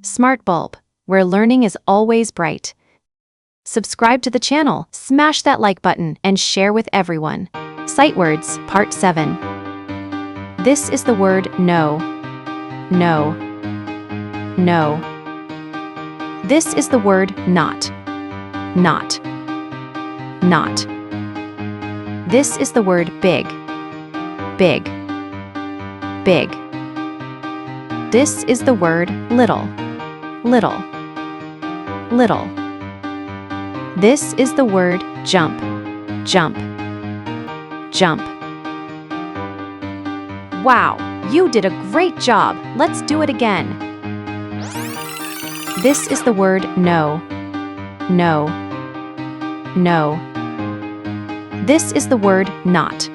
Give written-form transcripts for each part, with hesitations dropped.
Smart Bulb, where learning is always bright. Subscribe to the channel, smash that like button, and share with everyone. Sight words, Part 7. This is the word no. No. No. This is the word not. Not. Not. This is the word big. Big. Big. This is the word little. Little. Little. This is the word jump. Jump. Jump. Wow, you did a great job. Let's do it again. This is the word no. No. No. This is the word not.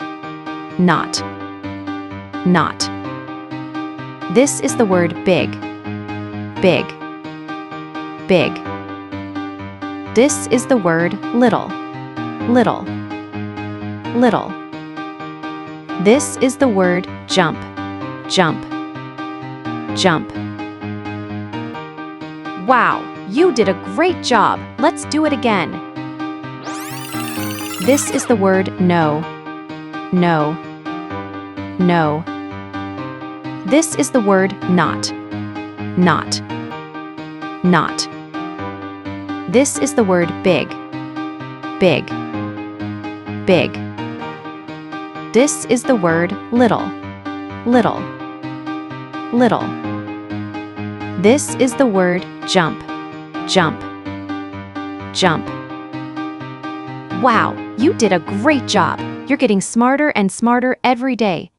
Not. Not. This is the word big. Big. Big. This is the word little. Little. Little. This is the word jump. Jump. Jump. Wow, you did a great job. Let's do it again. This is the word no. No. No. This is the word not. Not. Not. This is the word big. Big. Big. This is the word little. Little. Little. This is the word jump. Jump. Jump. Wow, you did a great job. You're getting smarter and smarter every day.